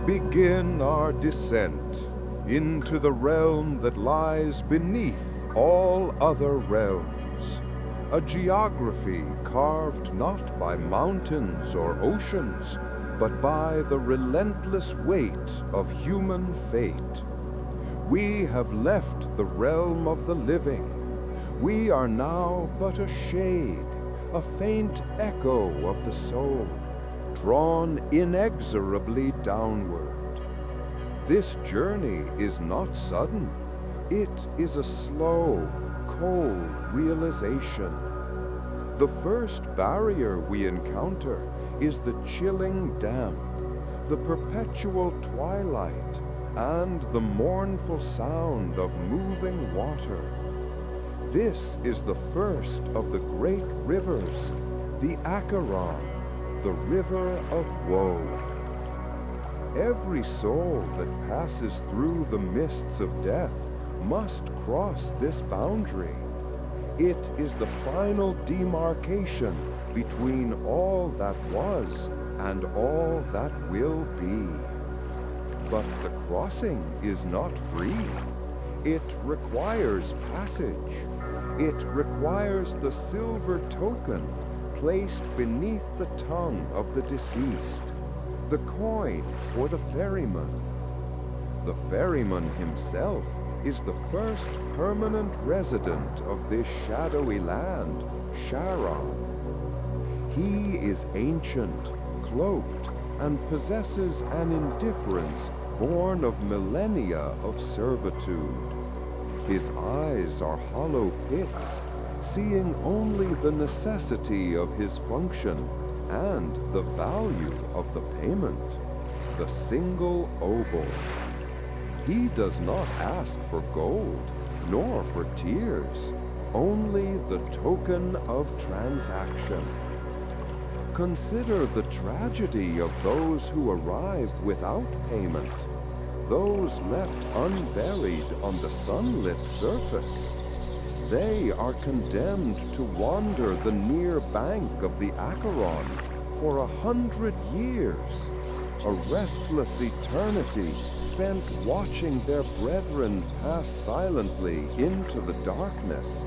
begin our descent into the realm that lies beneath all other realms. A geography carved not by mountains or oceans, but by the relentless weight of human fate. We have left the realm of the living. We are now but a shade, a faint echo of the soul, drawn inexorably downward. This journey is not sudden. It is a slow, cold realization. The first barrier we encounter is the chilling damp, the perpetual twilight, and the mournful sound of moving water. This is the first of the great rivers, the Acheron, the river of woe. Every soul that passes through the mists of death must cross this boundary. It is the final demarcation between all that was and all that will be. But the crossing is not free. It requires passage. It requires the silver token placed beneath the tongue of the deceased, the coin for the ferryman. The ferryman himself is the first permanent resident of this shadowy land, Charon. He is ancient, cloaked, and possesses an indifference born of millennia of servitude. His eyes are hollow pits, seeing only the necessity of his function and the value of the payment, the single obol. He does not ask for gold, nor for tears, only the token of transaction. Consider the tragedy of those who arrive without payment, those left unburied on the sunlit surface. They are condemned to wander the near bank of the Acheron for 100 years, a restless eternity spent watching their brethren pass silently into the darkness,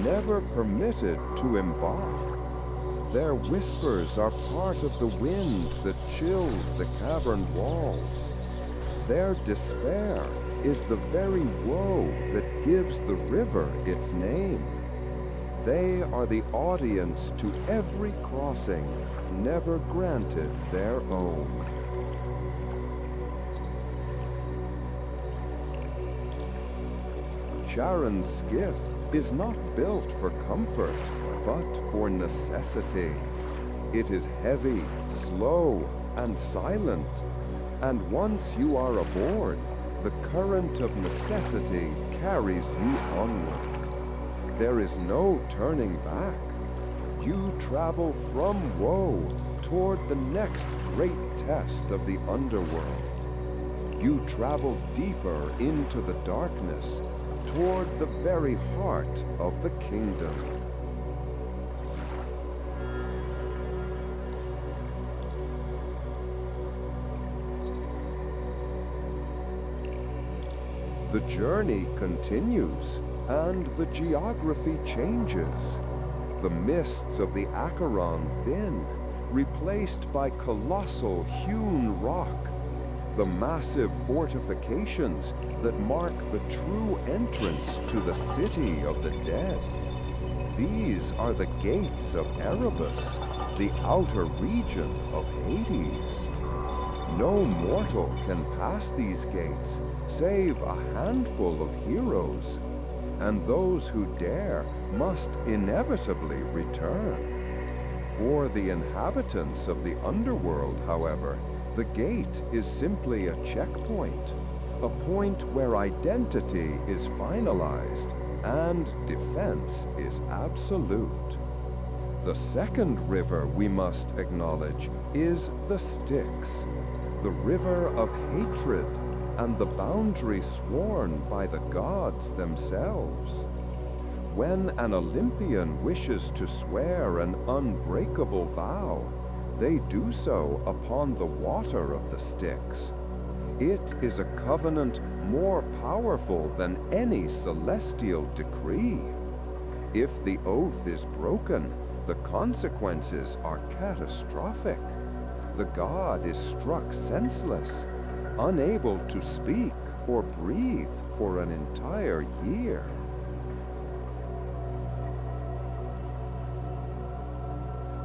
never permitted to embark. Their whispers are part of the wind that chills the cavern walls. Their despair is the very woe that gives the river its name. They are the audience to every crossing, never granted their own. Charon's skiff is not built for comfort, but for necessity. It is heavy, slow, and silent, and once you are aboard, the current of necessity carries you onward. There is no turning back. You travel from woe toward the next great test of the underworld. You travel deeper into the darkness, toward the very heart of the kingdom. The journey continues, and the geography changes. The mists of the Acheron thin, replaced by colossal hewn rock, the massive fortifications that mark the true entrance to the city of the dead. These are the gates of Erebus, the outer region of Hades. No mortal can pass these gates, save a handful of heroes, and those who dare must inevitably return. For the inhabitants of the underworld, however, the gate is simply a checkpoint, a point where identity is finalized and defense is absolute. The second river we must acknowledge is the Styx, the river of hatred and the boundary sworn by the gods themselves. When an Olympian wishes to swear an unbreakable vow, they do so upon the water of the Styx, It is a covenant more powerful than any celestial decree. If the oath is broken, the consequences are catastrophic. The god is struck senseless, unable to speak or breathe for an entire year.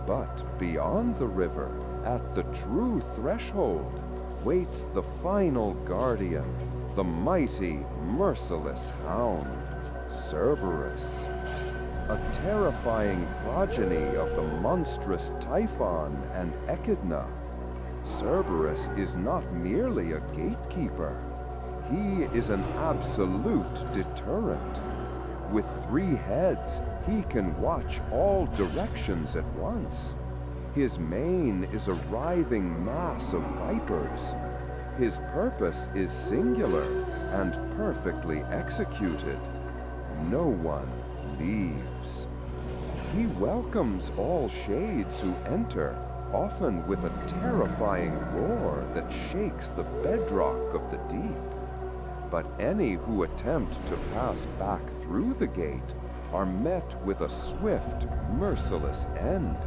But beyond the river, at the true threshold, waits the final guardian, the mighty, merciless hound, Cerberus. A terrifying progeny of the monstrous Typhon and Echidna, Cerberus is not merely a gatekeeper. He is an absolute deterrent. With 3 heads, he can watch all directions at once. His mane is a writhing mass of vipers. His purpose is singular and perfectly executed. No one leaves. He welcomes all shades who enter, often with a terrifying roar that shakes the bedrock of the deep. But any who attempt to pass back through the gate are met with a swift, merciless end.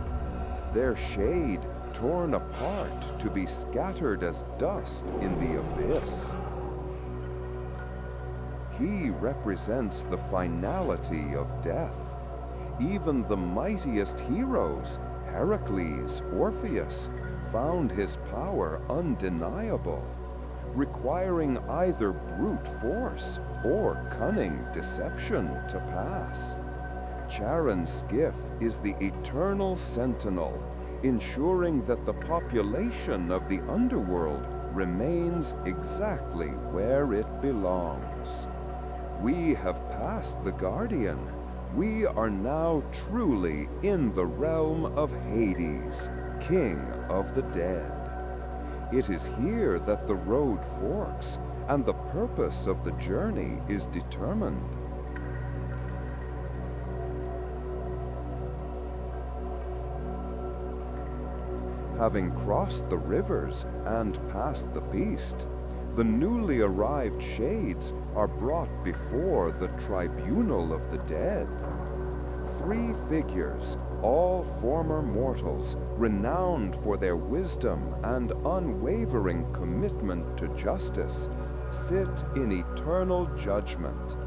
Their shade torn apart to be scattered as dust in the abyss. He represents the finality of death. Even the mightiest heroes, Heracles, Orpheus, found his power undeniable, requiring either brute force or cunning deception to pass. Charon's skiff is the eternal sentinel, ensuring that the population of the underworld remains exactly where it belongs. We have passed the Guardian. We are now truly in the realm of Hades, King of the Dead. It is here that the road forks, and the purpose of the journey is determined. Having crossed the rivers and passed the beast, the newly arrived shades are brought before the tribunal of the dead. 3 figures, all former mortals, renowned for their wisdom and unwavering commitment to justice, sit in eternal judgment.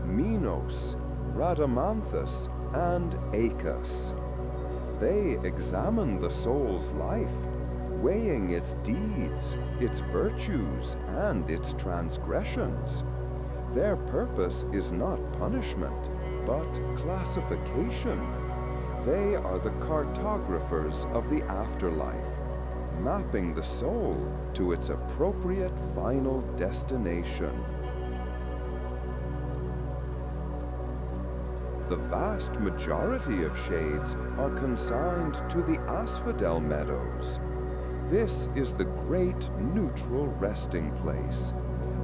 Minos, Rhadamanthus, and Acus. They examine the soul's life, weighing its deeds, its virtues, and its transgressions. Their purpose is not punishment, but classification. They are the cartographers of the afterlife, mapping the soul to its appropriate final destination. The vast majority of shades are consigned to the asphodel meadows. This is the great neutral resting place,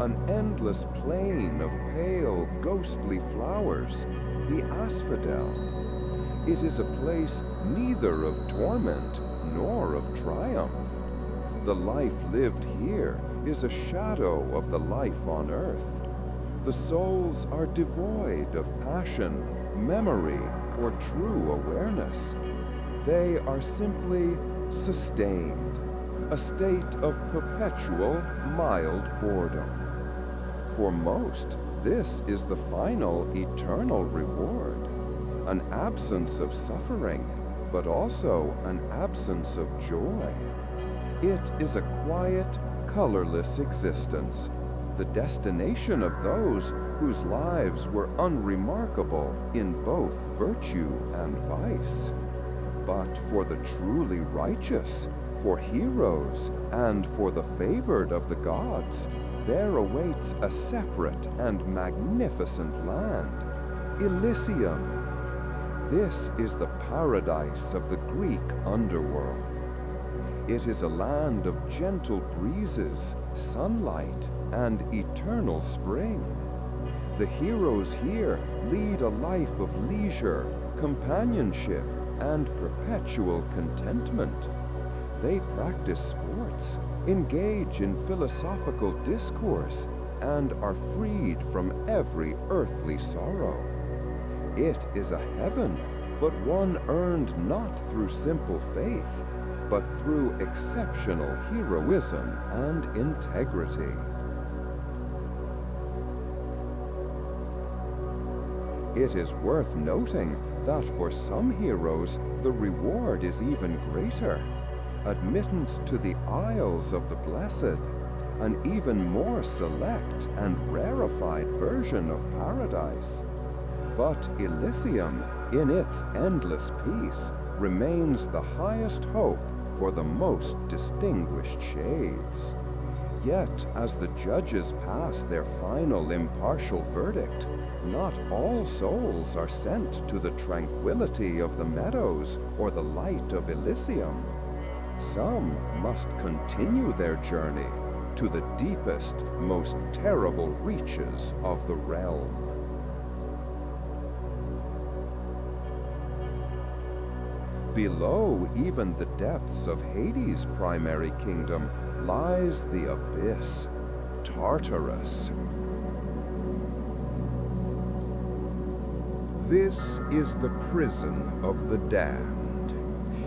an endless plain of pale, ghostly flowers, the asphodel. It is a place neither of torment nor of triumph. The life lived here is a shadow of the life on earth. The souls are devoid of passion, memory, or true awareness. They are simply sustained, a state of perpetual, mild boredom. For most, this is the final, eternal reward, an absence of suffering, but also an absence of joy. It is a quiet, colorless existence, the destination of those whose lives were unremarkable in both virtue and vice. But for the truly righteous, for heroes, and for the favored of the gods, there awaits a separate and magnificent land, Elysium. This is the paradise of the Greek underworld. It is a land of gentle breezes, sunlight, and eternal spring. The heroes here lead a life of leisure, companionship, and perpetual contentment. They practice sports, engage in philosophical discourse, and are freed from every earthly sorrow. It is a heaven, but one earned not through simple faith, but through exceptional heroism and integrity. It is worth noting that for some heroes, the reward is even greater: admittance to the Isles of the Blessed, an even more select and rarefied version of paradise. But Elysium, in its endless peace, remains the highest hope for the most distinguished shades. Yet, as the judges pass their final impartial verdict, not all souls are sent to the tranquility of the meadows or the light of Elysium. Some must continue their journey to the deepest, most terrible reaches of the realm. Below even the depths of Hades' primary kingdom lies the abyss, Tartarus. This is the prison of the damned.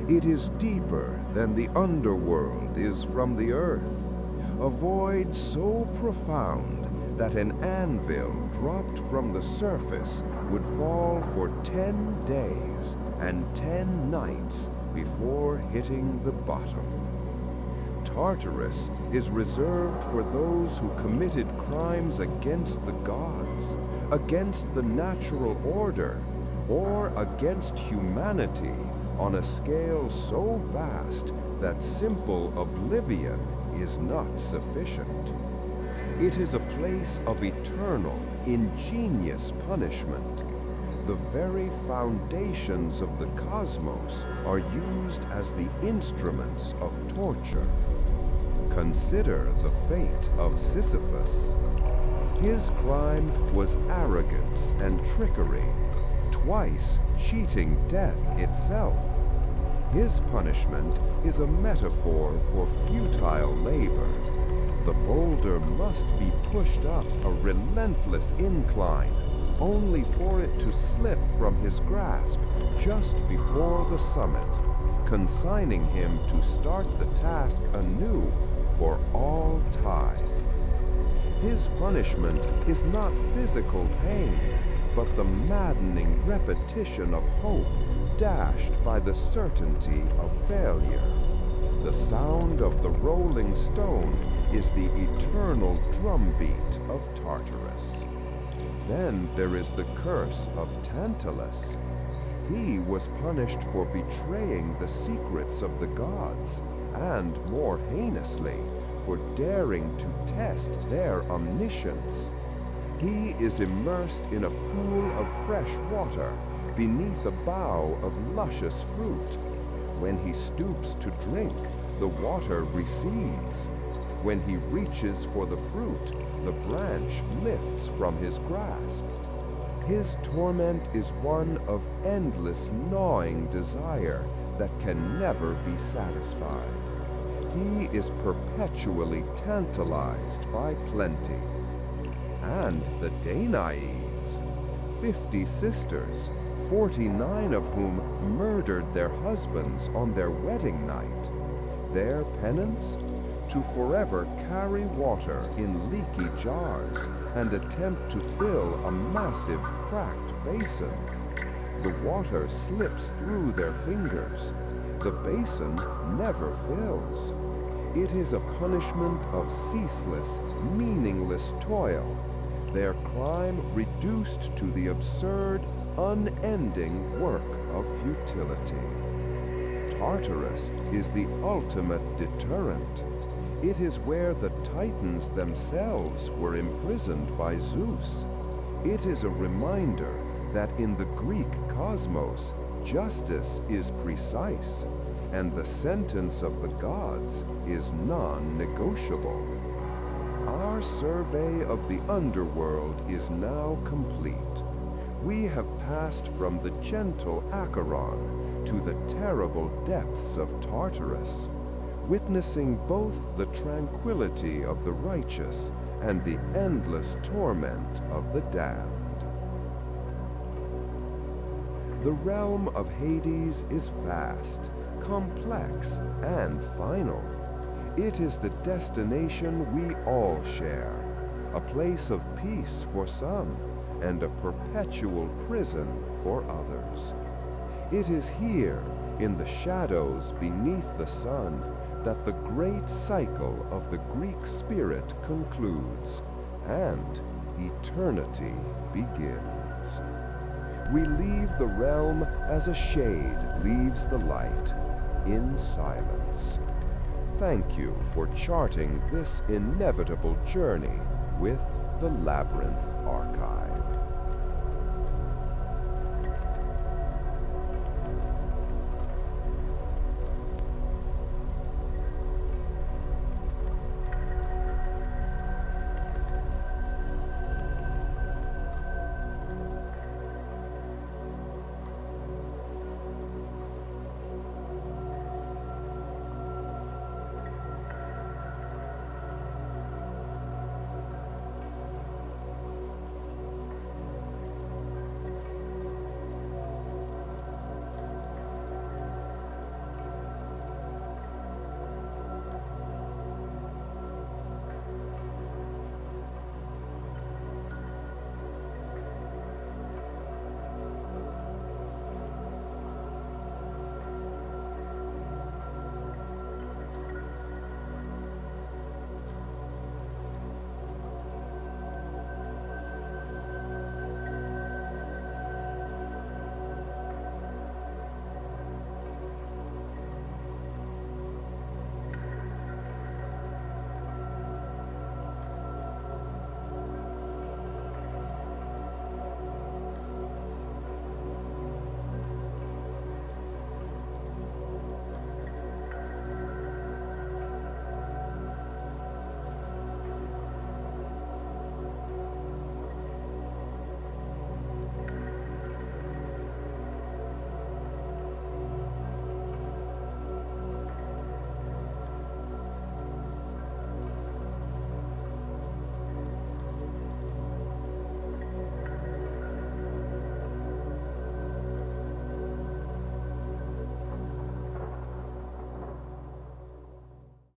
It is deeper than the underworld is from the earth, a void so profound that an anvil dropped from the surface would fall for 10 days and 10 nights before hitting the bottom. Tartarus is reserved for those who committed crimes against the gods, against the natural order, or against humanity on a scale so vast that simple oblivion is not sufficient. It is a place of eternal, ingenious punishment. The very foundations of the cosmos are used as the instruments of torture. Consider the fate of Sisyphus. His crime was arrogance and trickery, twice cheating death itself. His punishment is a metaphor for futile labor. The boulder must be pushed up a relentless incline, only for it to slip from his grasp just before the summit, consigning him to start the task anew for all time. His punishment is not physical pain, but the maddening repetition of hope dashed by the certainty of failure. The sound of the rolling stone is the eternal drumbeat of Tartarus. Then there is the curse of Tantalus. He was punished for betraying the secrets of the gods, and more heinously, for daring to test their omniscience. He is immersed in a pool of fresh water beneath a bough of luscious fruit. When he stoops to drink, the water recedes. When he reaches for the fruit, the branch lifts from his grasp. His torment is one of endless gnawing desire that can never be satisfied. He is perpetually tantalized by plenty. And the Danaides, 50 sisters, 49 of whom murdered their husbands on their wedding night. Their penance? To forever carry water in leaky jars and attempt to fill a massive cracked basin. The water slips through their fingers. The basin never fills. It is a punishment of ceaseless, meaningless toil, their crime reduced to the absurd, unending work of futility. Tartarus is the ultimate deterrent. It is where the Titans themselves were imprisoned by Zeus. It is a reminder that in the Greek cosmos, justice is precise, and the sentence of the gods is non-negotiable. Our survey of the underworld is now complete. We have passed from the gentle Acheron to the terrible depths of Tartarus. witnessing both the tranquility of the righteous and the endless torment of the damned. The realm of Hades is vast, complex, and final. It is the destination we all share, a place of peace for some, and a perpetual prison for others. It is here, in the shadows beneath the sun, that the great cycle of the Greek spirit concludes, and eternity begins. We leave the realm as a shade leaves the light, in silence. Thank you for charting this inevitable journey with the Labyrinth Archive.